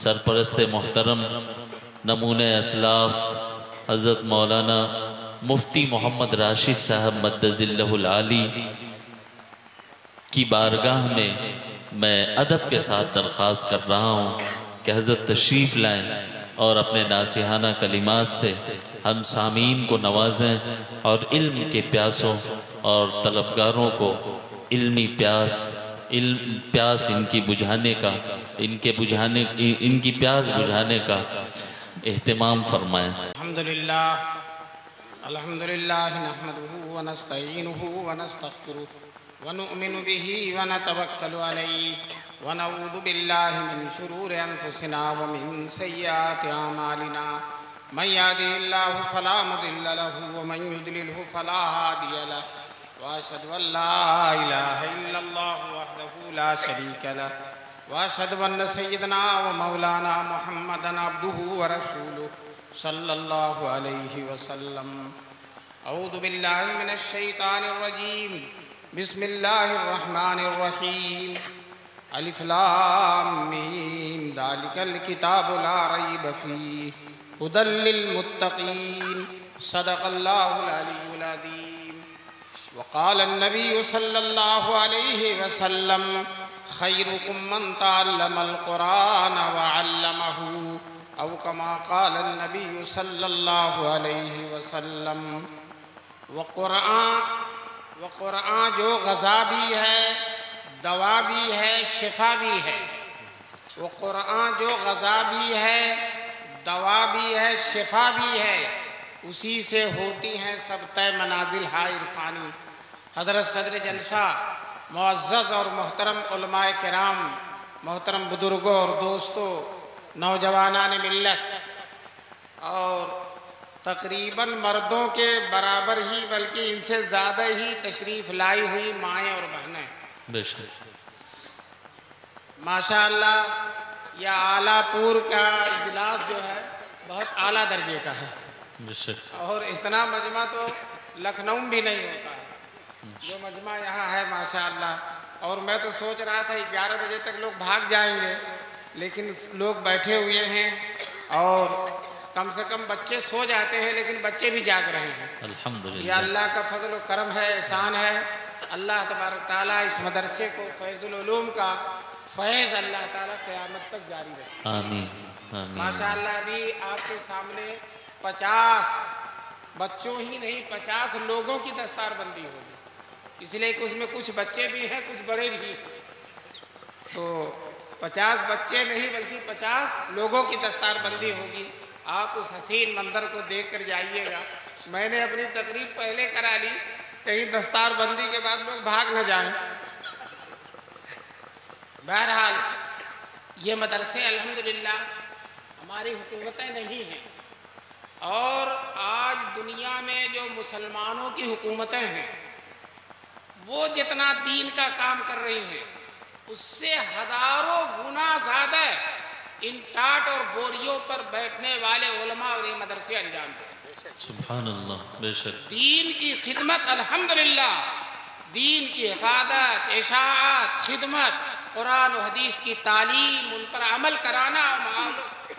سرپرست محترم نمونہ اسلاف حضرت مولانا مفتی محمد راشد صاحب مدظ اللہ العالی کی بارگاہ میں ادب کے ساتھ درخواست کر رہا ہوں کہ حضرت تشریف لائیں اور اپنے ناصحانہ کلمات سے ہم سامعین کو نوازیں اور علم کے پیاسوں اور طلبگاروں کو علمی پیاس ان کی پیاس بجھانے کا اہتمام فرمائیں۔ الحمدللہ نحمده ونستعینه ونستغفره ونؤمن به ونتوکل علیہ ونعوذ باللہ من شرور انفسنا ومن سیئات اعمالنا من یهده اللہ فلا مضل له ومن یضللہ فلا ہادی له واشهد ان لا الہ الا اللہ وحدہ لا شریک له واشهد ان سیدنا ومولانا محمدا عبدہ ورسولہ صلی اللہ علیہ وسلم۔ اعوذ باللہ من الشیطان الرجیم، بسم اللہ الرحمن الرحیم، الف لام میم، ذالک الکتاب لا ریب فیہ ھدی للمتقین، صدق اللہ العلی العظیم۔ وقال النبی صلی اللہ علیہ وسلم خیرکم من تعلم القرآن وعلمہ، او کما قال النبی صلی اللہ علیہ وسلم۔ وقرآن جو غذا بھی ہے، دوا بھی ہے، شفا بھی ہے۔ وہ قرآن جو غذا بھی ہے، دوا بھی ہے، شفا بھی ہے، اسی سے ہوتی ہیں سب طے منازل ہائے عرفانی۔ حضرت صدر جلسہ معزز اور محترم علماء کرام، محترم بزرگوں اور دوستوں، نوجوانان ملت، اور تقریباً مردوں کے برابر ہی بلکہ ان سے زیادہ ہی تشریف لائی ہوئی مائیں اور بہنیں، بے شک ماشاءاللہ یہ اعلیٰ پور کا اجلاس جو ہے بہت اعلیٰ درجے کا ہے، بے شک اور اتنا مجمع تو لکھنؤ بھی نہیں ہوتا ہے جو مجمع یہاں ہے ماشاءاللہ۔ اور میں تو سوچ رہا تھا 11 بجے تک لوگ بھاگ جائیں گے، لیکن لوگ بیٹھے ہوئے ہیں، اور کم سے کم بچے سو جاتے ہیں لیکن بچے بھی جاگ رہے ہیں۔ الحمدللہ یہ اللہ کا فضل و کرم ہے، احسان ہے۔ اللہ تبارک تعالیٰ اس مدرسے کو فیض العلوم کا فیض اللہ تعالیٰ قیامت تک جاری رکھے۔ آمین آمین۔ ماشاءاللہ ابھی آپ کے سامنے 50 بچوں ہی نہیں 50 لوگوں کی دستار بندی ہوگی، اس لیے کہ اس میں کچھ بچے بھی ہیں کچھ بڑے بھی ہیں، تو 50 بچے نہیں بلکہ 50 لوگوں کی دستار بندی ہوگی۔ آپ اس حسین منظر کو دیکھ کر جائیے گا۔ میں نے اپنی تقریر پہلے کرا لی، کہیں دستار بندی کے بعد لوگ بھاگ نہ جائیں۔ بہرحال یہ مدرسے الحمدللہ ہماری حکومتیں نہیں ہیں، اور آج دنیا میں جو مسلمانوں کی حکومتیں ہیں وہ جتنا دین کا کام کر رہی ہیں اس سے ہزاروں گنا زیادہ ان ٹاٹ اور بوریوں پر بیٹھنے والے علماء اور یہ مدرسے انجام دیں۔ سبحان اللہ، بے شک دین کی خدمت الحمدللہ، دین کی حفاظت، اشاعت، خدمت، قرآن و حدیث کی تعلیم، ان پر عمل کرانا،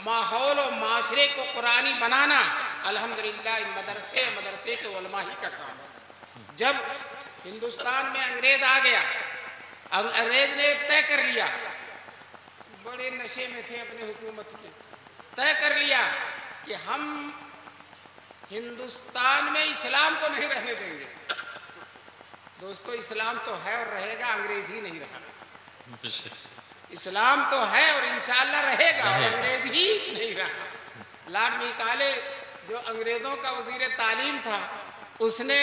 ماحول و معاشرے کو قرآنی بنانا، الحمدللہ ان مدرسے کے علماء ہی کا کام ہے۔ جب ہندوستان میں انگریز آ گیا، انگریز نے طے کر لیا، بڑے نشے میں تھے اپنے حکومت کے، طے کر لیا کہ ہم ہندوستان میں اسلام کو نہیں رہنے دیں گے۔ دوستو اسلام تو ہے اور رہے گا، انگریز ہی نہیں رہا۔ اسلام تو ہے اور انشاءاللہ رہے گا، اور انگریز ہی نہیں رہا۔ لارڈ میکالے جو انگریزوں کا وزیر تعلیم تھا، اس نے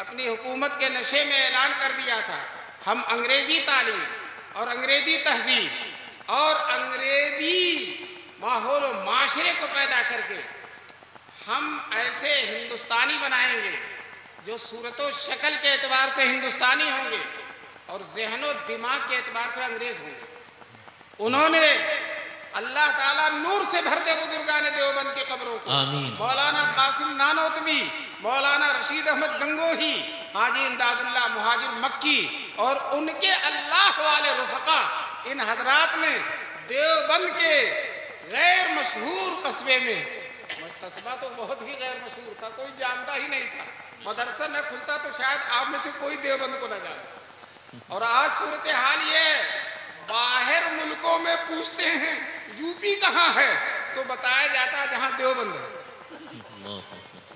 اپنی حکومت کے نشے میں اعلان کر دیا تھا ہم انگریزی تعلیم اور انگریزی تہذیب اور انگریزی ماحول و معاشرے کو پیدا کر کے ہم ایسے ہندوستانی بنائیں گے جو صورت و شکل کے اعتبار سے ہندوستانی ہوں گے اور ذہن و دماغ کے اعتبار سے انگریز ہوں گے۔ انہوں نے اللہ تعالیٰ نور سے بھر دے بزرگان دیوبند کی قبروں کو، آمین۔ مولانا قاسم نانوتوی، مولانا رشید احمد گنگوہی، حاجی امداد اللہ مہاجر مکی اور ان کے اللہ والے رفقا، ان حضرات نے دیوبند کے مشہور قصبے میں، قصبہ تو بہت ہی غیر مشہور تھا، کوئی جانتا ہی نہیں تھا، مدرسہ نہ کھلتا تو شاید آپ میں سے کوئی دیوبند کو نہ جانتا۔ اور آج صورتحال یہ ہے، باہر ملکوں میں پوچھتے ہیں یو پی کہاں ہے تو بتایا جاتا ہے جہاں دیوبند ہے،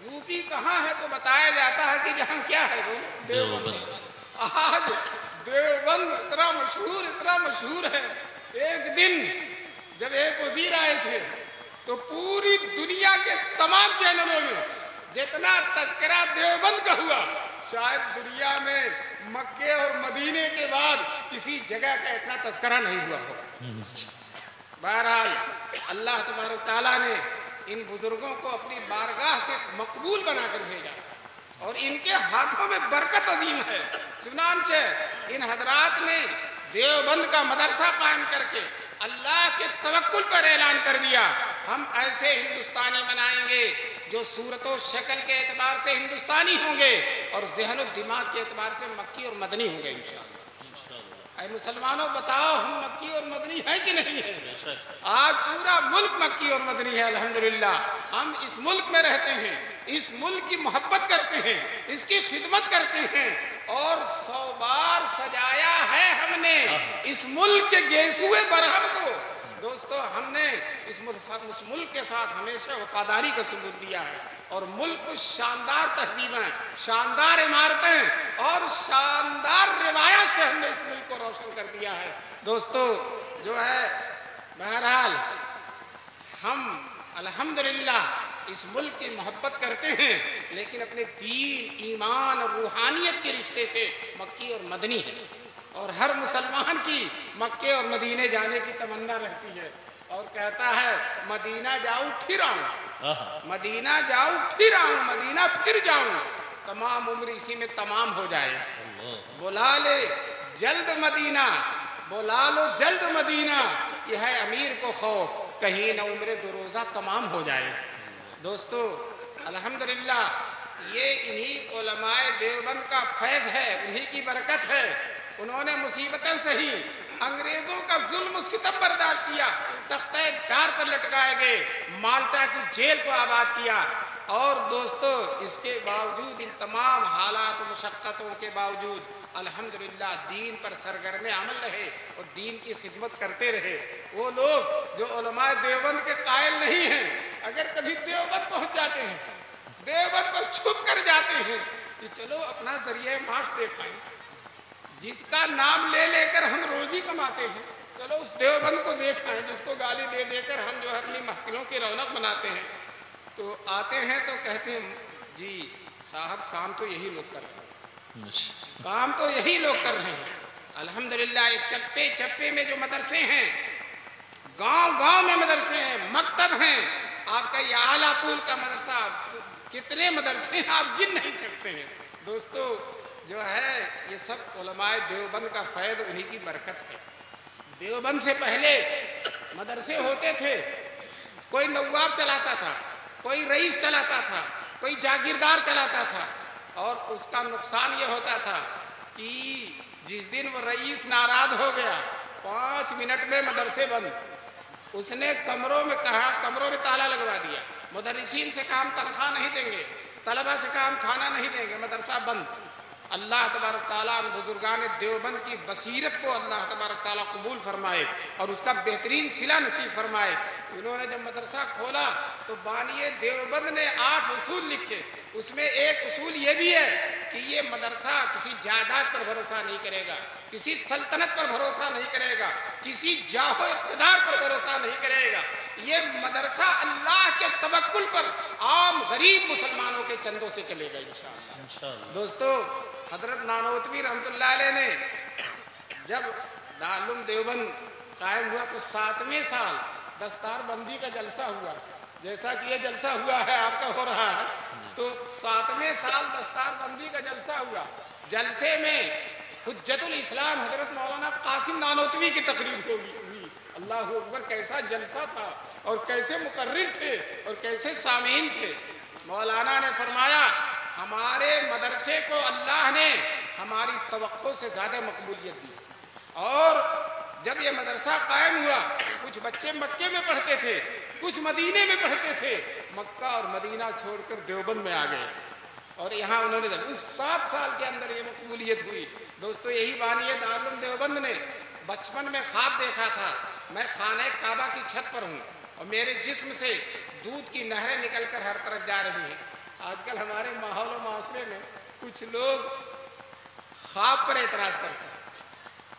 یو پی کہاں ہے تو بتایا جاتا ہے کہ جہاں کیا ہے دیوبند۔ آج دیوبند اتنا مشہور ہے، ایک دن جب ایک وزیر آئے تھے تو پوری دنیا کے تمام چینلوں میں جتنا تذکرہ دیوبند کا ہوا، شاید دنیا میں مکے اور مدینے کے بعد کسی جگہ کا اتنا تذکرہ نہیں ہوا ہوگا۔ بہرحال اللہ تبارک تعالیٰ نے ان بزرگوں کو اپنی بارگاہ سے مقبول بنا کر بھیجا اور ان کے ہاتھوں میں برکت عظیم ہے۔ چنانچہ ان حضرات نے دیوبند کا مدرسہ قائم کر کے اللہ کے توکل پر اعلان کر دیا، ہم ایسے ہندوستانی بنائیں گے جو صورت و شکل کے اعتبار سے ہندوستانی ہوں گے اور ذہن و دماغ کے اعتبار سے مکی اور مدنی ہوں گے انشاءاللہ۔ اے مسلمانوں بتاؤ ہم مکی اور مدنی ہیں کہ نہیں ہیں؟ آج پورا ملک مکی اور مدنی ہے الحمدللہ۔ ہم اس ملک میں رہتے ہیں، اس ملک کی محبت کرتے ہیں، اس کی خدمت کرتے ہیں اور 100 بار سجایا ہے ہم نے اس ملک کے گیسوئے برہم کو۔ دوستو ہم نے اس ملک کے ساتھ ہمیشہ وفاداری کا ثبوت دیا ہے اور ملک کو شاندار تہذیبیں، شاندار عمارتیں اور شاندار روایات سے ہم نے اس ملک کو روشن کر دیا ہے۔ دوستو جو ہے بہرحال ہم الحمدللہ اس ملک کی محبت کرتے ہیں لیکن اپنے دین، ایمان اور روحانیت کے رشتے سے مکی اور مدنی ہیں، اور ہر مسلمان کی مکے اور مدینے جانے کی تمنا رہتی ہے اور کہتا ہے مدینہ جاؤں پھر آؤں، مدینہ جاؤں پھر آؤں، مدینہ پھر جاؤں، تمام عمر اسی میں تمام ہو جائے۔ بلا لے جلد مدینہ، بلا لو جلد مدینہ، یہ ہے امیر کو خوف کہیں نہ عمر دو روزہ تمام ہو جائے۔ دوستو الحمدللہ یہ انہی علماء دیوبند کا فیض ہے، انہی کی برکت ہے۔ انہوں نے مصیبتیں سہی، انگریزوں کا ظلم و ستم برداشت کیا، تختہ دار پر لٹکائے گئے، مالٹا کی جیل کو آباد کیا، اور دوستو اس کے باوجود ان تمام حالات و مشقتوں کے باوجود الحمدللہ دین پر سرگرم عمل رہے اور دین کی خدمت کرتے رہے۔ وہ لوگ جو علماء دیوبند کے قائل نہیں ہیں، اگر کبھی دیوبند پہنچ جاتے ہیں، دیوبند پر چھپ کر جاتے ہیں کہ چلو اپنا ذریعہ معاش دیکھائیں، جس کا نام لے لے کر ہم روزی کماتے ہیں، چلو اس دیوبند کو دیکھائیں جس کو گالی دے دے کر ہم جو ہے اپنی محفلوں کی رونق بناتے ہیں۔ تو آتے ہیں تو کہتے ہیں جی صاحب کام تو یہی لوگ کر رہے ہیں، کام تو یہی لوگ کر رہے ہیں۔ الحمدللہ اس چپے چپے میں جو مدرسے ہیں، گاؤں گاؤں میں مدرسے ہیں، مکتب ہیں، آپ کا یہ اعلیٰ پول کا مدرسہ، کتنے مدرسے ہیں آپ گن نہیں سکتے ہیں۔ دوستو جو ہے یہ سب علماء دیوبند کا فیض، انہی کی برکت ہے۔ دیوبند سے پہلے مدرسے ہوتے تھے، کوئی نواب چلاتا تھا، کوئی رئیس چلاتا تھا، کوئی جاگیردار چلاتا تھا، اور اس کا نقصان یہ ہوتا تھا کہ جس دن وہ رئیس ناراض ہو گیا 5 منٹ میں مدرسے بند، اس نے کمروں میں کہا، کمروں میں تالا لگوا دیا، مدرسین سے کہا ہم تنخواہ نہیں دیں گے، طلبہ سے کہا ہم کھانا نہیں دیں گے، مدرسہ بند۔ اللہ تبارک تعالیٰ ان بزرگان دیوبند کی بصیرت کو اللہ تبارک تعالیٰ قبول فرمائے اور اس کا بہترین صلہ نصیب فرمائے۔ انہوں نے جب مدرسہ کھولا تو بانی دیوبند نے 8 اصول لکھے، اس میں ایک اصول یہ بھی ہے کہ یہ مدرسہ کسی جائیداد پر بھروسہ نہیں کرے گا، کسی سلطنت پر بھروسہ نہیں کرے گا، کسی جاہ و اقتدار پر بھروسہ نہیں کرے گا، یہ مدرسہ اللہ کے توکل پر عام غریب مسلمانوں کے چندوں سے چلے گا انشاءاللہ۔ دوستو حضرت نانوتوی رحمت اللہ علیہ نے جب دارالعلوم دیوبند قائم ہوا تو 7ویں سال دستار بندی کا جلسہ ہوا، جیسا کہ یہ جلسہ ہوا ہے آپ کا ہو رہا ہے، تو 7ویں سال دستار بندی کا جلسہ ہوا۔ جلسے میں حجت الاسلام حضرت مولانا قاسم نانوتوی کی تقریر ہوئی۔ اللہ اکبر، کیسا جلسہ تھا اور کیسے مقرر تھے اور کیسے سامعین تھے۔ مولانا نے فرمایا ہمارے مدرسے کو اللہ نے ہماری توقع سے زیادہ مقبولیت دی، اور جب یہ مدرسہ قائم ہوا کچھ بچے مکے میں پڑھتے تھے، کچھ مدینے میں پڑھتے تھے، مکہ اور مدینہ چھوڑ کر دیوبند میں آ گئے اور یہاں انہوں نے اس 7 سال کے اندر یہ مقبولیت ہوئی۔ دوستو یہی بانی دارالعلوم دیوبند نے بچپن میں خواب دیکھا تھا میں خانہ کعبہ کی چھت پر ہوں اور میرے جسم سے دودھ کی نہریں نکل کر ہر طرف جا رہی ہیں۔ آج کل ہمارے ماحول و معاشرے میں کچھ لوگ خواب پر اعتراض کرتے ہیں،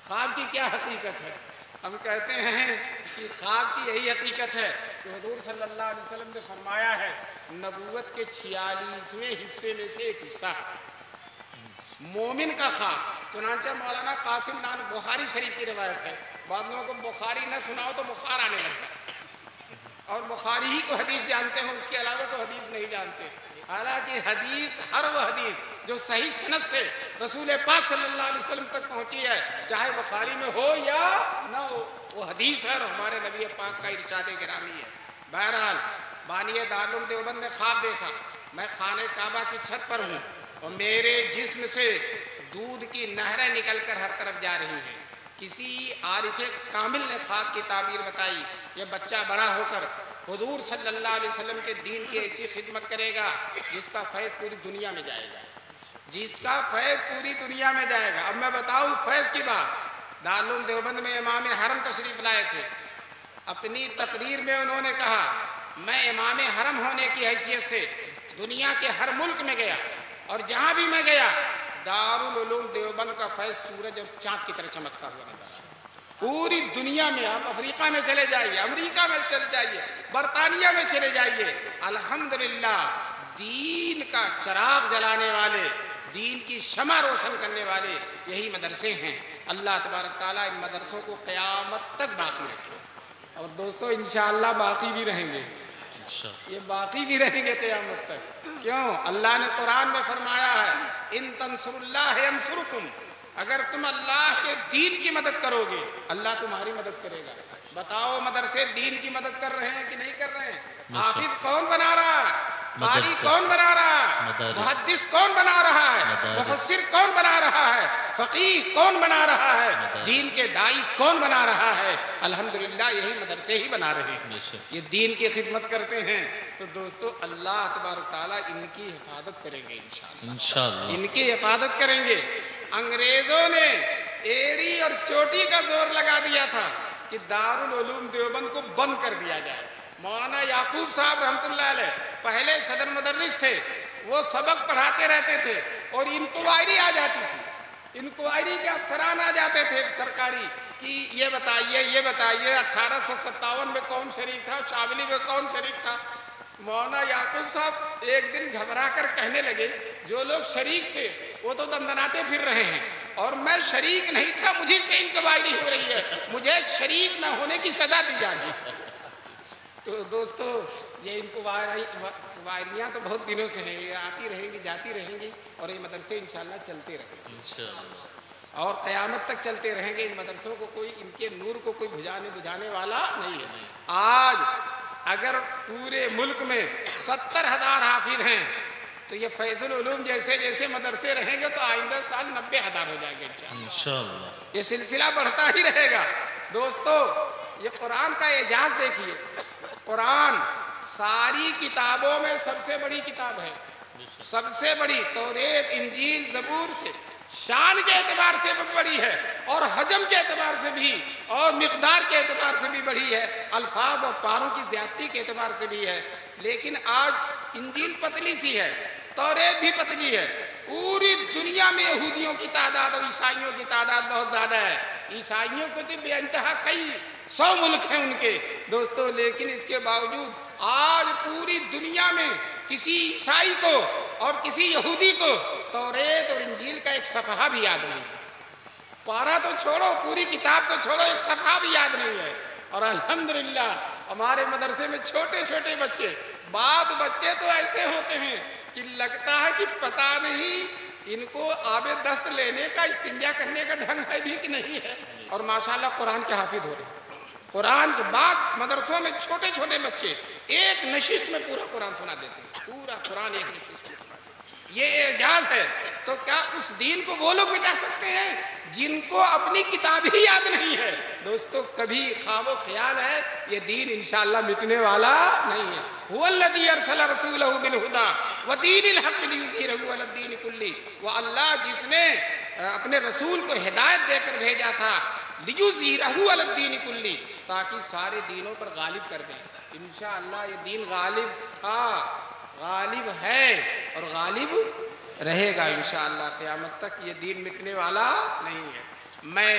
خواب کی کیا حقیقت ہے؟ ہم کہتے ہیں کہ خواب کی یہی حقیقت ہے کہ حضور صلی اللہ علیہ وسلم نے فرمایا ہے نبوت کے 46ویں حصے میں سے ایک حصہ مومن کا خواب۔ چنانچہ مولانا قاسم نان بخاری شریف کی روایت ہے، بعض لوگوں کو بخاری نہ سناؤ تو بخار آنے لگتا ہے اور بخاری ہی کو حدیث جانتے ہیں، اس کے علاوہ کو حدیث نہیں جانتے۔ حالانکہ حدیث، ہر وہ حدیث جو صحیح سند سے رسول پاک صلی اللہ علیہ وسلم تک پہنچی ہے، چاہے بخاری میں ہو یا نہ ہو، وہ حدیث ہے اور ہمارے نبی پاک کا ارشاد گرامی ہے۔ بہرحال بانی دارالعلوم دیوبند نے خواب دیکھا میں خانہ کعبہ کی چھت پر ہوں اور میرے جسم سے دودھ کی نہریں نکل کر ہر طرف جا رہی ہیں۔ کسی عارف کامل نے خواب کی تعبیر بتائی، یہ بچہ بڑا ہو کر حضور صلی اللہ علیہ وسلم کے دین کی ایسی خدمت کرے گا جس کا فیض پوری دنیا میں جائے گا، جس کا فیض پوری دنیا میں جائے گا۔ اب میں بتاؤں فیض کی بات، دارالعلوم دیوبند میں امام حرم تشریف لائے تھے، اپنی تقریر میں انہوں نے کہا میں امام حرم ہونے کی حیثیت سے دنیا کے ہر ملک میں گیا اور جہاں بھی میں گیا دارالعلوم دیوبند کا فیض سورج اور چاند کی طرح چمکتا ہوا نظر آیا۔ پوری دنیا میں آپ افریقہ میں چلے جائیے، امریکہ میں چلے جائیے، برطانیہ میں چلے جائیے، الحمدللہ دین کا چراغ جلانے والے، دین کی شمع روشن کرنے والے یہی مدرسے ہیں۔ اللہ تبارک تعالیٰ ان مدرسوں کو قیامت تک باقی رکھے اور دوستو انشاءاللہ باقی بھی رہیں گے، یہ باقی بھی رہیں گے قیامت تک۔ کیوں؟ اللہ نے قرآن میں فرمایا ہے ان تنصر اللہ ینصرکم، اگر تم اللہ کے دین کی مدد کرو گے اللہ تمہاری مدد کرے گا۔ بتاؤ مدرسے دین کی مدد کر رہے ہیں کہ نہیں کر رہے ہیں؟ حافظ کون بنا رہا ہے؟ قاری کون بنا رہا ہے؟ محدث کون بنا رہا ہے؟ مفسر کون بنا رہا ہے؟ فقیہ کون بنا رہا ہے؟ دین کے دائی کون بنا رہا ہے؟ الحمدللہ یہی مدرسے ہی بنا رہے ہیں، یہ دین کی خدمت کرتے ہیں۔ تو دوستو اللہ تبارک تعالیٰ ان کی حفاظت کریں گے انشاءاللہ، ان کی حفاظت کریں گے۔ انگریزوں نے ایڑی اور چوٹی کا زور لگا دیا تھا کہ دارالعلوم دیوبند کو بند کر دیا جائے۔ مولانا یعقوب صاحب رحمۃ اللہ علیہ پہلے صدر مدرس تھے، وہ سبق پڑھاتے رہتے تھے اور انکوائری آ جاتی تھی، انکوائری کے افسران آ جاتے تھے سرکاری کہ یہ بتائیے 1857 میں کون شریک تھا، شاولی میں کون شریک تھا۔ مولانا یعقوب صاحب ایک دن گھبرا کر کہنے لگے جو لوگ شریک تھے وہ تو دندناتے پھر رہے ہیں اور میں شریک نہیں تھا، مجھے سے انکوائری ہو رہی ہے، مجھے شریک نہ ہونے کی سزا دی جا رہی ہے۔ تو دوستو یہ انکوائریاں تو بہت دنوں سے ہیں، یہ آتی رہیں گی جاتی رہیں گی اور یہ مدرسے انشاءاللہ چلتے رہیں گے اور قیامت تک چلتے رہیں گے۔ ان مدرسوں کو کوئی، ان کے نور کو کوئی بجھانے والا نہیں ہے۔ آج اگر پورے ملک میں 70,000 حافظ ہیں تو یہ فیض العلوم جیسے جیسے مدرسے رہیں گے تو آئندہ سال 90,000 ہو جائیں گے انشاءاللہ۔ یہ سلسلہ بڑھتا ہی رہے گا۔ دوستو یہ قرآن کا اعجاز دیکھیے، قرآن ساری کتابوں میں سب سے بڑی کتاب ہے، سب سے بڑی، توریت انجیل زبور سے شان کے اعتبار سے بھی بڑی ہے اور حجم کے اعتبار سے بھی اور مقدار کے اعتبار سے بھی بڑی ہے، الفاظ اور پاروں کی زیادتی کے اعتبار سے بھی ہے۔ لیکن آج انجیل پتلی سی ہے، توریت بھی پتلی ہے، پوری دنیا میں یہودیوں کی تعداد اور عیسائیوں کی تعداد بہت زیادہ ہے، عیسائیوں کو تو بے انتہا کئی 100 ملک ہیں ان کے دوستو، لیکن اس کے باوجود آج پوری دنیا میں کسی عیسائی کو اور کسی یہودی کو توریت اور انجیل کا ایک صفحہ بھی یاد نہیں ہے، پارہ تو چھوڑو، پوری کتاب تو چھوڑو، ایک صفحہ بھی یاد نہیں ہے۔ اور الحمدللہ ہمارے مدرسے میں چھوٹے چھوٹے بچے، بعض بچے تو ایسے ہوتے ہیں کہ لگتا ہے کہ پتہ نہیں ان کو آب دست لینے کا، استنجا کرنے کا ڈھنگ ہے بھی کہ نہیں ہے، اور ماشاءاللہ قرآن کے حافظ ہو رہے ہیں۔ قرآن کے بعد مدرسوں میں چھوٹے چھوٹے بچے ایک نشست میں پورا قرآن سنا دیتے ہیں، پورا قرآن ایک نشست میں سنا دیتے ہیں۔ یہ اعجاز ہے، تو کیا اس دین کو وہ لوگ مٹا سکتے ہیں جن کو اپنی کتاب ہی یاد نہیں ہے؟ دوستو کبھی خواب و خیال ہے، یہ دین انشاءاللہ مٹنے والا نہیں ہے۔ هو الذی ارسل رسولہ بالہدی ودین الحق لیظہرہ علی الدین کلہ، وہ اللہ جس نے اپنے رسول کو ہدایت دے کر بھیجا تھا، لیظہرہ علی الدین کلہ، تاکہ سارے دینوں پر غالب کر دیں۔ انشاءاللہ یہ دین غالب تھا، غالب ہے اور غالب رہے گا انشاءاللہ قیامت تک، یہ دین مٹنے والا نہیں ہے۔ میں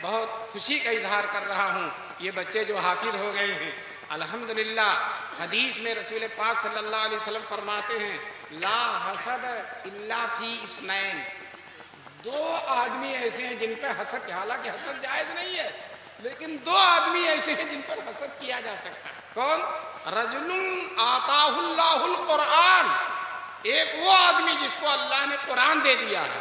بہت خوشی کا اظہار کر رہا ہوں، یہ بچے جو حافظ ہو گئے ہیں الحمدللہ۔ حدیث میں رسول پاک صلی اللہ علیہ وسلم فرماتے ہیں لا حسد الا فی اثنین، دو آدمی ایسے ہیں جن پہ حسد، حالانکہ حسد جائز نہیں ہے، لیکن دو آدمی ایسے ہیں جن پر حسد کیا جا سکتا ہے۔ کون؟ رجل آتاہ اللہ القرآن، ایک وہ آدمی جس کو اللہ نے قرآن دے دیا ہے،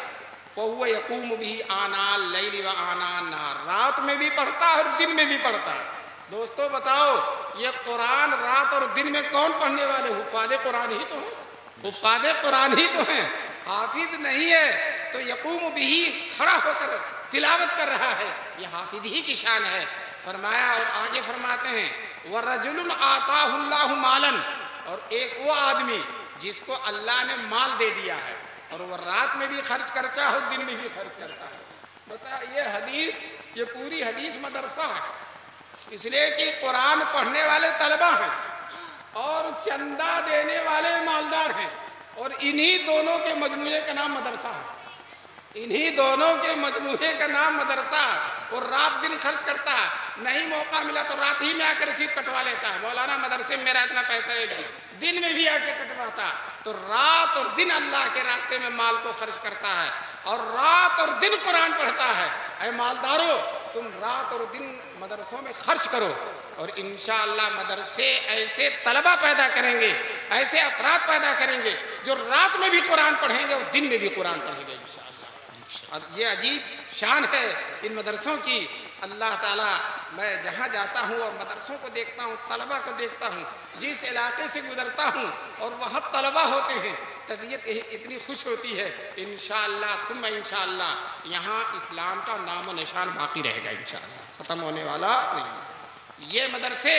فَهُوَ يَقُومُ بِهِ آنَاءَ اللَّيْلِ وَآنَاءَ النَّهَارِ، رات میں بھی پڑھتا ہے اور دن میں بھی پڑھتا ہے۔ دوستو بتاؤ یہ قرآن رات اور دن میں کون پڑھنے والے؟ حفاظ قرآن ہی تو ہیں، حفاظ قرآن ہی تو ہیں، حافظ نہیں ہے تو یقوم بِهِ کھڑا ہو کر تلاوت کر رہا ہے، یہ حافظ ہی کی شان ہے۔ فرمایا اور آگے فرماتے ہیں وَرَجُلٌ آتَاهُ اللَّهُ مَالًا، اور ایک وہ آدمی جس کو اللہ نے مال دے دیا ہے اور وہ رات میں بھی خرچ کرتا ہے اور دن میں بھی خرچ کرتا ہے۔ بتا یہ حدیث، یہ پوری حدیث مدرسہ ہے، اس لیے کہ قرآن پڑھنے والے طلبہ ہیں اور چندہ دینے والے مالدار ہیں، اور انہی دونوں کے مجموعے کا نام مدرسہ ہے، انہی دونوں کے مجموعے کا نام مدرسہ ہے۔ اور رات دن خرچ کرتا ہے، نہیں موقع ملا تو رات ہی میں آ کے رسید کٹوا لیتا ہے، مولانا مدرسے میں میرا اتنا پیسہ ہے، دن میں بھی آ کے کٹواتا ہے۔ تو رات اور دن اللہ کے راستے میں مال کو خرچ کرتا ہے اور رات اور دن قرآن پڑھتا ہے۔ اے مالدارو تم رات اور دن مدرسوں میں خرچ کرو، اور انشاءاللہ مدرسے ایسے طلبہ پیدا کریں گے، ایسے افراد پیدا کریں گے جو رات میں بھی قرآن پڑھیں گے اور دن میں بھی قرآن پڑھیں گے انشاءاللہ۔ اور یہ عجیب شان ہے ان مدرسوں کی۔ اللہ تعالیٰ، میں جہاں جاتا ہوں اور مدرسوں کو دیکھتا ہوں، طلبہ کو دیکھتا ہوں، جس علاقے سے گزرتا ہوں اور وہاں طلبہ ہوتے ہیں، طبیعت اتنی خوش ہوتی ہے۔ انشاءاللہ ثم انشاءاللہ یہاں اسلام کا نام و نشان باقی رہے گا انشاءاللہ، ختم ہونے والا نہیں۔ یہ مدرسے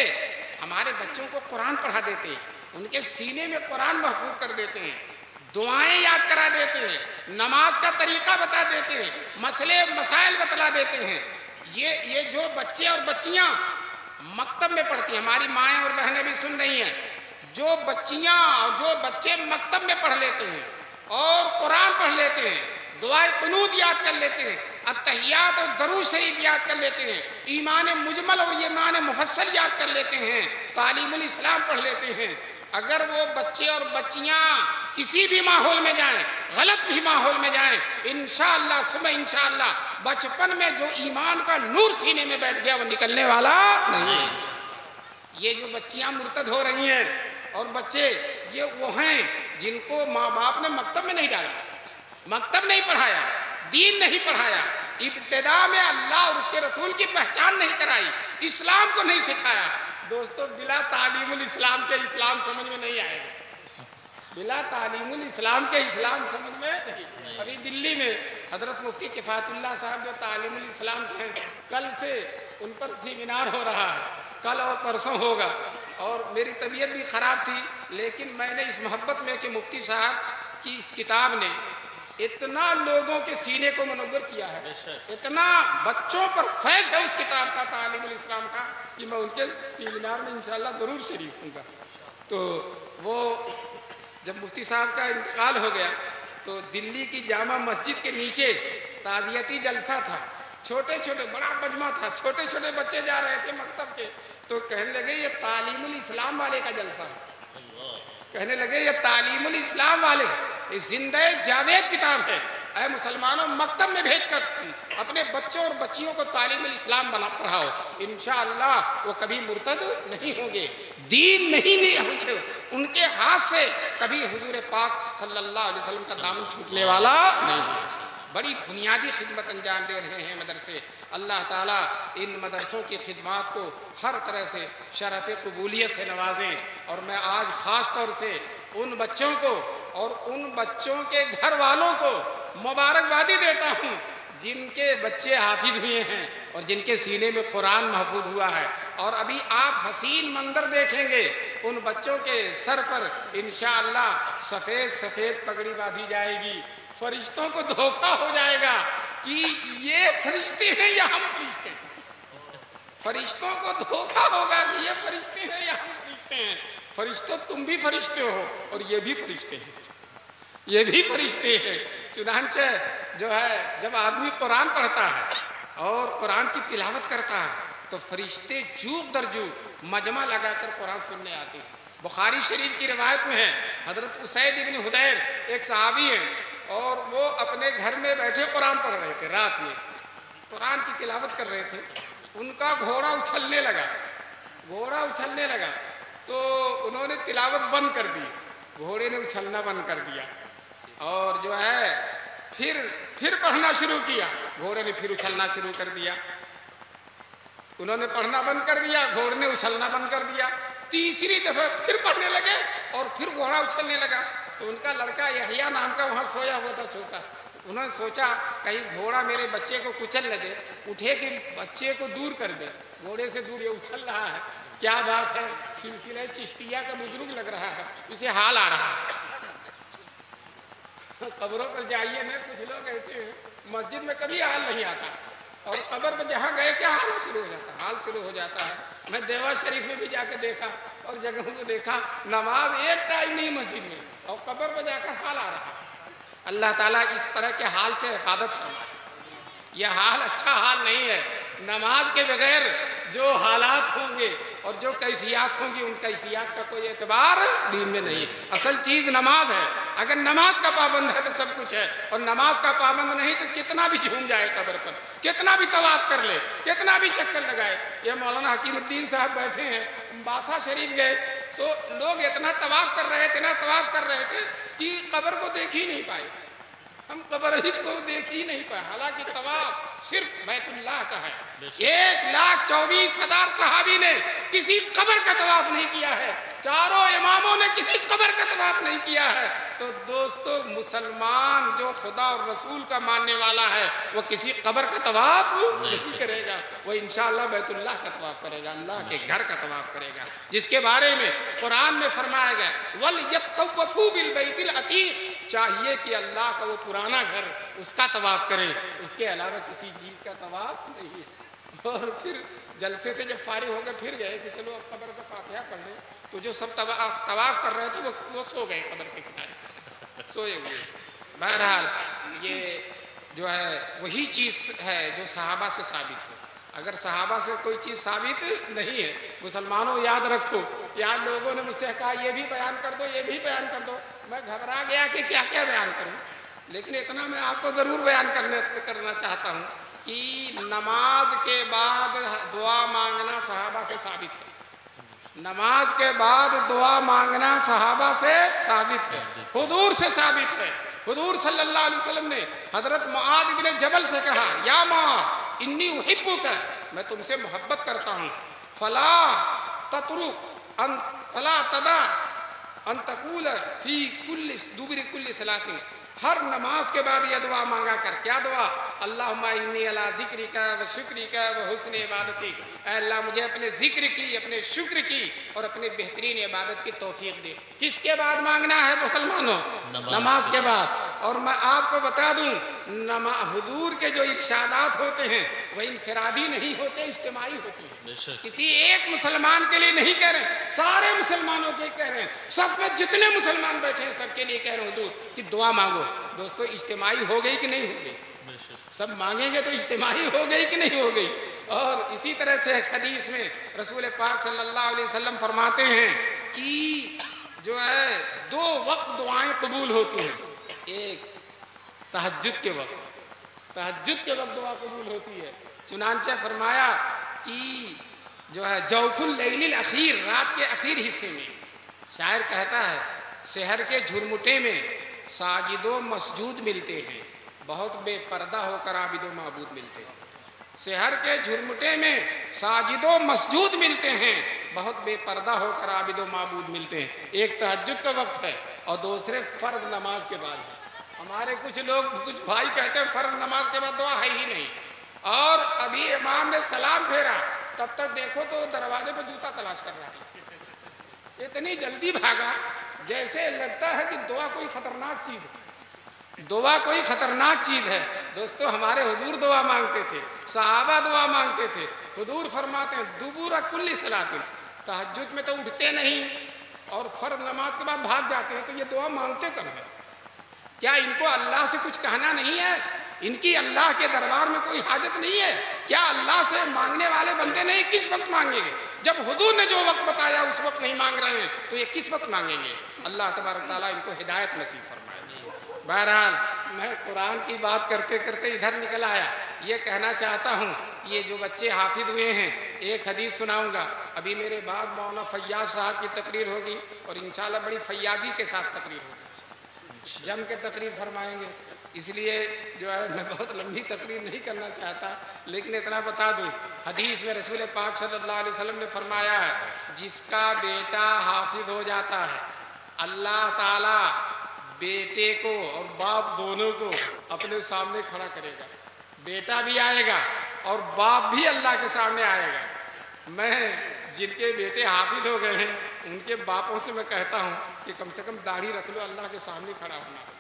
ہمارے بچوں کو قرآن پڑھا دیتے ہیں، ان کے سینے میں قرآن محفوظ کر دیتے ہیں، دعائیں یاد کرا دیتے ہیں، نماز کا طریقہ بتا دیتے ہیں، مسئلے مسائل بتلا دیتے ہیں۔ یہ جو بچے اور بچیاں مکتب میں پڑھتی ہیں، ہماری مائیں اور بہنیں بھی سن رہی ہیں، جو بچیاں اور جو بچے مکتب میں پڑھ لیتے ہیں اور قرآن پڑھ لیتے ہیں، دعائے قنوت یاد کر لیتے ہیں، التحیات اور درود شریف یاد کر لیتے ہیں، ایمان مجمل اور ایمان مفصل یاد کر لیتے ہیں، تعلیم الاسلام پڑھ لیتے ہیں، اگر وہ بچے اور بچیاں کسی بھی ماحول میں جائیں، غلط بھی ماحول میں جائیں، انشاءاللہ ثم انشاءاللہ بچپن میں جو ایمان کا نور سینے میں بیٹھ گیا وہ نکلنے والا نہیں۔ یہ جو بچیاں مرتد ہو رہی ہیں اور بچے، یہ وہ ہیں جن کو ماں باپ نے مکتب میں نہیں ڈالا، مکتب نہیں پڑھایا، دین نہیں پڑھایا، ابتدا میں اللہ اور اس کے رسول کی پہچان نہیں کرائی، اسلام کو نہیں سکھایا۔ دوستو بلا تعلیم الاسلام کے اسلام سمجھ میں نہیں آئے گا، بلا تعلیم الاسلام کے اسلام سمجھ میں نہیں۔ ابھی دلی میں حضرت مفتی کفایت اللہ صاحب جو تعلیم الاسلام کے ہیں، کل سے ان پر سیمینار ہو رہا ہے، کل اور پرسوں ہوگا، اور میری طبیعت بھی خراب تھی، لیکن میں نے اس محبت میں کہ مفتی صاحب کی اس کتاب نے اتنا لوگوں کے سینے کو منور کیا ہے، اتنا بچوں پر فیض ہے اس کتاب کا تعلیم الاسلام کا، کہ میں ان کے سیمینار میں انشاءاللہ ضرور شریک ہوں گا۔ تو وہ جب مفتی صاحب کا انتقال ہو گیا تو دلی کی جامع مسجد کے نیچے تعزیتی جلسہ تھا، چھوٹے چھوٹے، بڑا مجمع تھا، چھوٹے چھوٹے بچے جا رہے تھے مکتب کے، تو کہنے لگے یہ تعلیم الاسلام والے کا جلسہ ہے، کہنے لگے یہ تعلیم الاسلام والے، یہ زندہ جاوید کتاب ہے، اے مسلمانوں مکتب میں بھیج کر اپنے بچوں اور بچیوں کو تعلیم الاسلام پڑھاؤ، انشاءاللہ وہ کبھی مرتد نہیں ہوں گے، دین نہیں ہوتے، ان کے ہاتھ سے کبھی حضور پاک صلی اللہ علیہ وسلم کا دامن چھوٹنے والا نہیں۔ بڑی بنیادی خدمت انجام دے رہے ہیں مدرسے، اللہ تعالیٰ ان مدرسوں کی خدمات کو ہر طرح سے شرف قبولیت سے نوازیں، اور میں آج خاص طور سے ان بچوں کو اور ان بچوں کے گھر والوں کو مبارکبادی دیتا ہوں جن کے بچے حافظ ہوئے ہیں اور جن کے سینے میں قرآن محفوظ ہوا ہے۔ اور ابھی آپ حسین منظر دیکھیں گے، ان بچوں کے سر پر انشاءاللہ سفید سفید پگڑی باندھی جائے گی۔ فرشتوں کو دھوکہ ہو جائے گا کہ یہ فرشتے ہیں یا ہم فرشتے ہیں۔ فرشتوں کو دھوکہ ہوگا کہ یہ فرشتے ہیں یا ہم فرشتے ہیں۔ فرشتوں تم بھی فرشتے ہو اور یہ بھی فرشتے ہیں، یہ بھی فرشتے ہیں۔ چنانچہ جو ہے جب آدمی قرآن پڑھتا ہے اور قرآن کی تلاوت کرتا ہے تو فرشتے جوق در جوق مجمع لگا کر قرآن سننے آتے ہیں۔ بخاری شریف کی روایت میں ہے، حضرت اسید بن حضیر ایک صحابی ہیں اور وہ اپنے گھر میں بیٹھے قرآن پڑھ رہے تھے، رات میں قرآن کی تلاوت کر رہے تھے، ان کا گھوڑا اچھلنے لگا تو انہوں نے تلاوت بند کر دی، گھوڑے نے اچھلنا بند کر دیا اور جو ہے پھر پڑھنا شروع کیا، گھوڑے نے پھر اچھلنا شروع کر دیا، انہوں نے پڑھنا بند کر دیا، گھوڑے نے اچھلنا بند کر دیا، تیسری دفعہ پھر پڑھنے لگے اور پھر گھوڑا اچھلنے لگا۔ تو ان کا لڑکا یحییٰ نام کا وہاں سویا ہوا تھا چھوٹا، انہوں نے سوچا کہیں گھوڑا میرے بچے کو کچل نہ دے، اٹھے کہ بچے کو دور کر دے، گھوڑے سے دور، یہ اچھل رہا ہے، کیا بات ہے، سلسلہ چشتیہ کا بزرگ لگ رہا ہے، اسے حال آ رہا ہے۔ قبروں پر جائیے نا، کچھ لوگ ایسے ہیں مسجد میں کبھی حال نہیں آتا اور قبر پہ جہاں گئے کیا حال شروع ہو جاتا ہے۔ میں دیوا شریف میں بھی جا کے دیکھا اور جگہوں پہ دیکھا، نماز ایک ٹائم نہیں مسجد میں اور قبر پہ جا کر حال آ رہا ہے۔ اللہ تعالیٰ اس طرح کے حال سے حفاظت فرمائے۔ یہ حال اچھا حال نہیں ہے۔ نماز کے بغیر جو حالات ہوں گے اور جو کیفیات ہوں گی، ان کیفیات کا کوئی اعتبار دین میں نہیں۔ اصل چیز نماز ہے، اگر نماز کا پابند ہے تو سب کچھ ہے، اور نماز کا پابند نہیں تو کتنا بھی جھوم جائے قبر پر، کتنا بھی طواف کر لے، کتنا بھی چکر لگائے۔ یہ مولانا حکیم الدین صاحب بیٹھے ہیں، باسا شریف گئے تو لوگ اتنا طواف کر رہے تھے کہ قبر کو دیکھ ہی نہیں پائے، ہم قبر ہی کو دیکھ ہی نہیں پائے، حالانکہ طواف صرف بیت اللہ کا ہے۔ 1,24,000 صحابی نے کسی قبر کا طواف نہیں کیا ہے، چاروں اماموں نے کسی قبر کا طواف نہیں کیا ہے۔ تو دوستو، مسلمان جو خدا اور رسول کا ماننے والا ہے وہ کسی قبر کا طواف نہیں کرے گا، وہ انشاءاللہ بیت اللہ کا طواف کرے گا، اللہ کے گھر کا طواف کرے گا، جس کے بارے میں قرآن میں فرمایا گیا وَلْيَطَّوَّفُوا بِالْبَيْتِ الْعَتِيقِ، چاہیے کہ اللہ کا وہ پرانا گھر اس کا طواف کرے، اس کے علاوہ کسی چیز کا طواف نہیں ہے۔ اور پھر جلسے سے جب فارغ ہو گئے پھر گئے کہ چلو اب قبر کا فاتحہ پڑھ لیں، تو جو سب طواف کر رہے تھے وہ سو گئے قبر کے کنارے، سوئے ہوئے۔ بہرحال یہ جو ہے وہی چیز ہے جو صحابہ سے ثابت ہے۔ اگر صحابہ سے کوئی چیز ثابت نہیں ہے، مسلمانوں یاد رکھو، یہاں لوگوں نے مجھ سے کہا یہ بھی بیان کر دو، یہ بھی بیان کر دو، میں گھبرا گیا کہ کیا کیا بیان کروں، لیکن اتنا میں آپ کو ضرور بیان کرنا چاہتا ہوں کہ نماز کے بعد دعا مانگنا صحابہ سے ثابت ہے، نماز کے بعد دعا مانگنا صحابہ سے ثابت ہے، حضور سے ثابت ہے۔ حضور صلی اللہ علیہ وسلم نے حضرت معاذ بن جبل سے کہا یا معاذ انی احبک، میں تم سے محبت کرتا ہوں، فلا تدع ان تقول فی دبر کل صلاۃ، ہر نماز کے بعد یہ دعا مانگا کر، کیا دعا؟ اللہم انی علی ذکرک و شکرک و حسن عبادتک، اے اللہ مجھے اپنے ذکر کی، اپنے شکر کی اور اپنے بہترین عبادت کی توفیق دے۔ کس کے بعد مانگنا ہے مسلمانوں؟ نماز کے بعد۔ اور میں آپ کو بتا دوں حضور کے جو ارشادات ہوتے ہیں وہ انفرادی نہیں ہوتے، اجتماعی ہوتے ہیں، کسی ایک مسلمان کے لیے نہیں کہہ رہے، سارے مسلمانوں کے کہہ رہے ہیں، صف میں جتنے مسلمان بیٹھے ہیں سب کے لیے کہہ رہے ہیں حضور کہ دعا مانگو۔ دوستو اجتماعی ہو گئی کہ نہیں ہو گئی؟ سب مانگیں گے تو اجتماعی ہو گئی کہ نہیں ہو گئی؟ اور اسی طرح سے حدیث میں رسول پاک صلی اللہ علیہ وسلم فرماتے ہیں کہ جو ہے 2 وقت دعائیں قبول ہوتی ہیں، ایک تہجد کے وقت دعا قبول ہوتی ہے، چنانچہ فرمایا کہ جو ہے جوف اللیل الاخیر، رات کے اخیر حصے میں، شاعر کہتا ہے سحر کے جھرمٹے میں ساجد و مسجود ملتے ہیں، بہت بے پردہ ہو کر عابد و معبود ملتے ہیں۔ سحر کے جھرمٹے میں ساجد و مسجود ملتے ہیں، بہت بے پردہ ہو کر عابد و معبود ملتے ہیں۔ ایک تہجد کا وقت ہے اور دوسرے فرض نماز کے بعد ہے۔ ہمارے کچھ لوگ، کچھ بھائی کہتے ہیں فرض نماز کے بعد دعا ہے ہی نہیں، اور ابھی امام نے سلام پھیرا تب تک دیکھو تو دروازے پہ جوتا تلاش کر رہا ہے، اتنی جلدی بھاگا جیسے لگتا ہے کہ دعا کوئی خطرناک چیز ہے، دعا کوئی خطرناک چیز ہے۔ دوستو ہمارے حضور دعا مانگتے تھے، صحابہ دعا مانگتے تھے۔ حضور فرماتے ہیں دبور کل صلاۃ، تہجد میں تو اٹھتے نہیں اور فرض نماز کے بعد بھاگ جاتے ہیں، تو یہ دعا مانگتے کب ہیں؟ کیا ان کو اللہ سے کچھ کہنا نہیں ہے؟ ان کی اللہ کے دربار میں کوئی حاجت نہیں ہے؟ کیا اللہ سے مانگنے والے بندے نہیں کس وقت مانگیں گے؟ جب حضور نے جو وقت بتایا اس وقت نہیں مانگ رہے ہیں تو یہ کس وقت مانگیں گے؟ اللہ تبارک تعالیٰ ان کو ہدایت نصیب فرمائے۔ بہرحال میں قرآن کی بات کرتے کرتے ادھر نکل آیا۔ یہ کہنا چاہتا ہوں، یہ جو بچے حافظ ہوئے ہیں، ایک حدیث سناؤں گا۔ ابھی میرے بعد مولانا فیاض صاحب کی تقریر ہوگی اور انشاءاللہ بڑی فیاضی کے ساتھ تقریر ہوگی، جم کے تقریر فرمائیں گے۔ اس لیے جو ہے میں بہت لمبی تقریر نہیں کرنا چاہتا، لیکن اتنا بتا دوں، حدیث میں رسول پاک صلی اللہ علیہ وسلم نے فرمایا ہے جس کا بیٹا حافظ ہو جاتا ہے، اللہ تعالیٰ بیٹے کو اور باپ دونوں کو اپنے سامنے کھڑا کرے گا۔ بیٹا بھی آئے گا اور باپ بھی اللہ کے سامنے آئے گا۔ میں جن کے بیٹے حافظ ہو گئے ہیں ان کے باپوں سے میں کہتا ہوں کہ کم سے کم داڑھی رکھ لو، اللہ کے سامنے کھڑا ہونا ہوگا،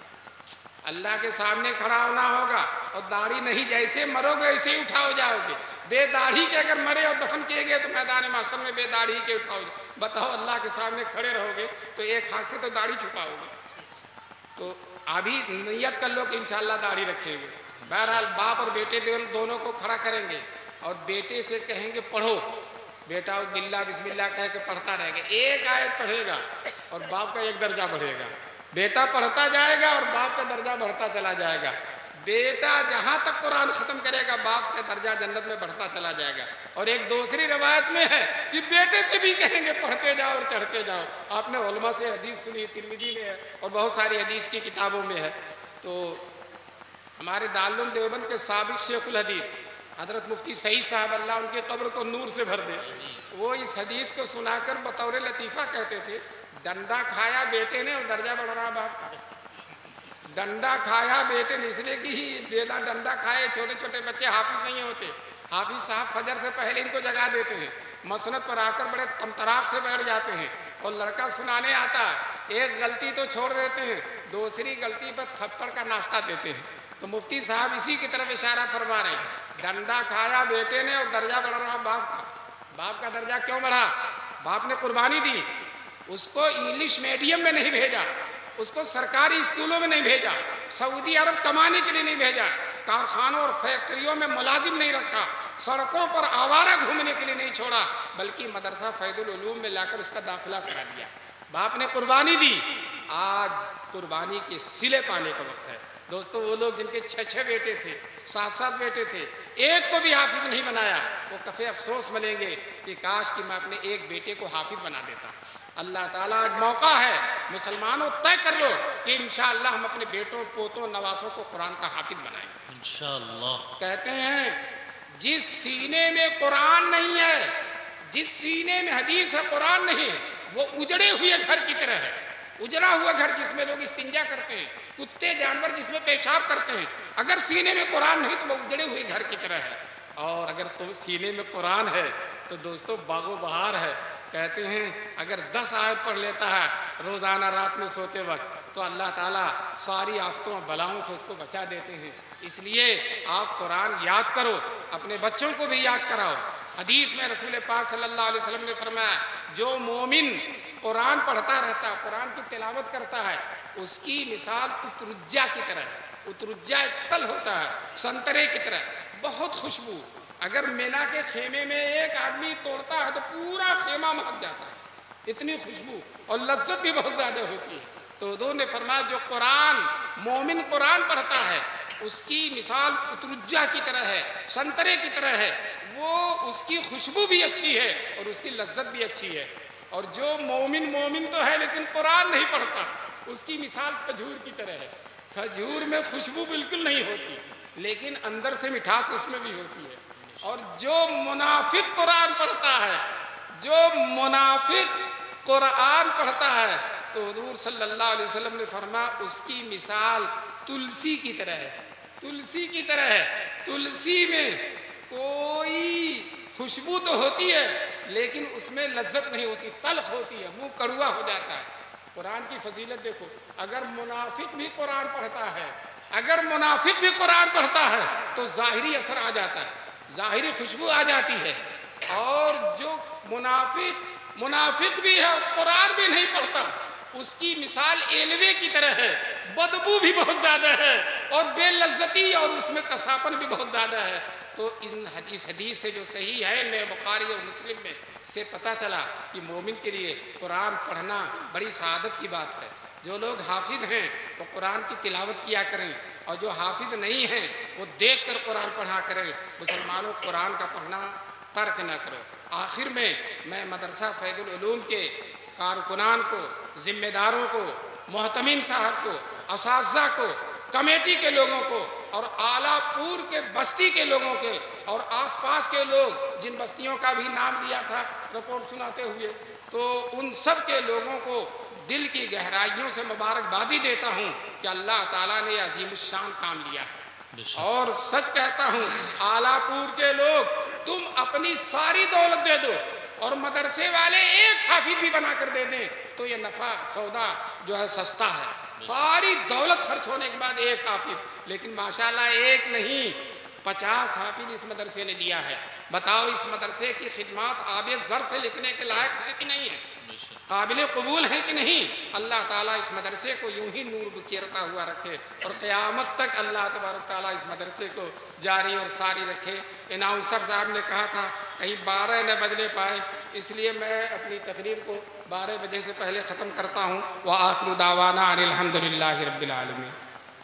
اللہ کے سامنے کھڑا ہونا ہوگا، اور داڑھی نہیں، جیسے مرو گے ویسے ہی اٹھا ہو جاؤ گے۔ بے داڑھی کے اگر مرے اور دفن کیے گئے تو میدان محشر میں بے داڑھی کے اٹھاؤ گے۔ بتاؤ اللہ کے سامنے کھڑے رہو گے تو ایک ہاتھ سے تو داڑھی چھپاؤ گے، تو ابھی نیت کر لو کہ انشاءاللہ داڑھی رکھیں گے۔ بہرحال باپ اور بیٹے دونوں کو کھڑا کریں گے اور بیٹے سے کہیں گے پڑھو، بیٹا باللہ بسم اللہ کہہ کے پڑھتا رہے گا، ایک آیت پڑھے گا اور باپ کا ایک درجہ بڑھے گا۔ بیٹا پڑھتا جائے گا اور باپ کا درجہ بڑھتا چلا جائے گا۔ بیٹا جہاں تک قرآن ختم کرے گا باپ کا درجہ جنت میں بڑھتا چلا جائے گا۔ اور ایک دوسری روایت میں ہے کہ بیٹے سے بھی کہیں گے پڑھتے جاؤ اور چڑھتے جاؤ۔ آپ نے علماء سے حدیث سنی، ترمذی میں ہے اور بہت ساری حدیث کی کتابوں میں ہے۔ تو ہمارے دارالعلوم دیوبند کے سابق شیخ الحدیث حضرت مفتی سعید صاحب، اللہ ان کے قبر کو نور سے بھر دے، وہ اس حدیث کو سنا کر بطور لطیفہ کہتے تھے ڈنڈا کھایا بیٹے نے اور درجہ بڑھ رہا باپ کا۔ ڈنڈا کھایا بیٹے نے، اس لیے کہ بیٹا ڈنڈا کھائے، چھوٹے چھوٹے بچے حافظ نہیں ہوتے، حافظ صاحب فجر سے پہلے ان کو جگا دیتے ہیں، مسند پر آ کر بڑے تمطراق سے بیٹھ جاتے ہیں، اور لڑکا سنانے آتا ہے، ایک غلطی تو چھوڑ دیتے ہیں، دوسری غلطی پر تھپڑ کا ناشتہ دیتے ہیں۔ تو مفتی صاحب اسی کی طرف اشارہ فرما رہے ہیں، ڈنڈا کھایا بیٹے نے اور درجہ بڑھ رہا باپ کا۔ باپ کا درجہ کیوں بڑھا؟ باپ نے قربانی دی، اس کو انگلش میڈیم میں نہیں بھیجا، اس کو سرکاری اسکولوں میں نہیں بھیجا، سعودی عرب کمانے کے لیے نہیں بھیجا، کارخانوں اور فیکٹریوں میں ملازم نہیں رکھا، سڑکوں پر آوارہ گھومنے کے لیے نہیں چھوڑا، بلکہ مدرسہ فیض العلوم میں لا کر اس کا داخلہ کرا دیا۔ باپ نے قربانی دی، آج قربانی کے صلے پانے کا وقت ہے۔ دوستو وہ لوگ جن کے 6 بیٹے تھے، 7 بیٹے تھے، ایک کو بھی حافظ نہیں بنایا، وہ کفے افسوس ملیں گے کہ کاش کہ میں اپنے ایک بیٹے کو حافظ بنا دیتا۔ اللہ تعالیٰ آج موقع ہے، مسلمانوں طے کر لو کہ انشاءاللہ ہم اپنے بیٹوں پوتوں نواسوں کو قرآن کا حافظ بنائیں گے انشاءاللہ۔ کہتے ہیں جس سینے میں قرآن نہیں ہے، جس سینے میں حدیث ہے قرآن نہیں ہے، وہ اجڑے ہوئے گھر کی طرح ہے۔ اجڑا ہوا گھر جس میں لوگ استنجا کرتے ہیں، کتے جانور جس میں پیشاب کرتے ہیں، اگر سینے میں قرآن نہیں تو وہ اجڑے ہوئے گھر کی طرح ہے۔ اور اگر سینے میں قرآن ہے تو دوستو باغ و بہار ہے۔ کہتے ہیں اگر 10 آیت پڑھ لیتا ہے روزانہ رات میں سوتے وقت تو اللہ تعالیٰ ساری آفتوں اور بلاؤں سے اس کو بچا دیتے ہیں۔ اس لیے آپ قرآن یاد کرو، اپنے بچوں کو بھی یاد کراؤ۔ حدیث میں رسول پاک صلی اللہ علیہ وسلم نے فرمایا جو مومن قرآن پڑھتا رہتا ہے، قرآن کی تلاوت کرتا ہے، اس کی مثال اترجا کی طرح ہے۔ اترجا ایک پھل ہوتا ہے سنترے کی طرح، بہت خوشبو۔ اگر مینا کے خیمے میں ایک آدمی توڑتا ہے تو پورا خیمہ مہک جاتا ہے، اتنی خوشبو اور لذت بھی بہت زیادہ ہوتی ہے۔ تو حضور نے فرمایا جو مومن قرآن پڑھتا ہے اس کی مثال اترجا کی طرح ہے، سنترے کی طرح ہے، وہ اس کی خوشبو بھی اچھی ہے اور اس کی لذت بھی اچھی ہے۔ اور جو مومن تو ہے لیکن قرآن نہیں پڑھتا، اس کی مثال کھجور کی طرح ہے۔ کھجور میں خوشبو بالکل نہیں ہوتی لیکن اندر سے مٹھاس اس میں بھی ہوتی ہے۔ اور جو منافق قرآن پڑھتا ہے، جو منافق قرآن پڑھتا ہے تو حضور صلی اللہ علیہ وسلم نے فرمایا اس کی مثال تلسی کی طرح ہے، تلسی کی طرح ہے۔ تلسی میں کوئی خوشبو تو ہوتی ہے لیکن اس میں لذت نہیں ہوتی، تلخ ہوتی ہے، منہ کڑوا ہو جاتا ہے۔ قرآن کی فضیلت دیکھو، اگر منافق بھی قرآن پڑھتا ہے، اگر منافق بھی قرآن پڑھتا ہے تو ظاہری اثر آ جاتا ہے، ظاہری خوشبو آ جاتی ہے۔ اور جو منافق بھی ہے قرآن بھی نہیں پڑھتا، اس کی مثال ایلوے کی طرح ہے، بدبو بھی بہت زیادہ ہے اور بے لذتی اور اس میں کساپن بھی بہت زیادہ ہے۔ تو ان حدیث سے جو صحیح ہے میں بخاری اور مسلم میں سے پتہ چلا کہ مومن کے لیے قرآن پڑھنا بڑی سعادت کی بات ہے۔ جو لوگ حافظ ہیں وہ قرآن کی تلاوت کیا کریں، اور جو حافظ نہیں ہیں وہ دیکھ کر قرآن پڑھا کریں۔ مسلمانوں قرآن کا پڑھنا ترک نہ کرو۔ آخر میں مدرسہ فیض العلوم کے کارکنان کو، ذمہ داروں کو، محتمین صاحب کو، اساتذہ کو، کمیٹی کے لوگوں کو اور اعلیٰ پور کے بستی کے لوگوں کے اور آس پاس کے لوگ جن بستیوں کا بھی نام دیا تھا رپورٹ سناتے ہوئے، تو ان سب کے لوگوں کو دل کی گہرائیوں سے مبارکبادی دیتا ہوں کہ اللہ تعالیٰ نے عظیم الشان کام لیا ہے۔ اور سچ کہتا ہوں اعلیٰ پور کے لوگ تم اپنی ساری دولت دے دو اور مدرسے والے ایک حافظ بھی بنا کر دے دیں تو یہ نفع سودا جو ہے سستا ہے۔ ساری دولت خرچ ہونے کے بعد ایک حافظ، لیکن ماشاءاللہ ایک نہیں 50 حافظ اس مدرسے نے دیا ہے۔ بتاؤ اس مدرسے کی خدمات آب زر سے لکھنے کے لائق ہے کہ نہیں ہے، قابل قبول ہے کہ نہیں؟ اللہ تعالیٰ اس مدرسے کو یوں ہی نور بکھیرتا ہوا رکھے اور قیامت تک اللہ تبارک تعالیٰ اس مدرسے کو جاری اور ساری رکھے۔ اناؤنسر صاحب نے کہا تھا کہیں 12 نہ بجنے پائے، اس لیے میں اپنی تقریر کو 12 بجے سے پہلے ختم کرتا ہوں۔ وآخر دعوانا ان الحمد للہ رب العالمین۔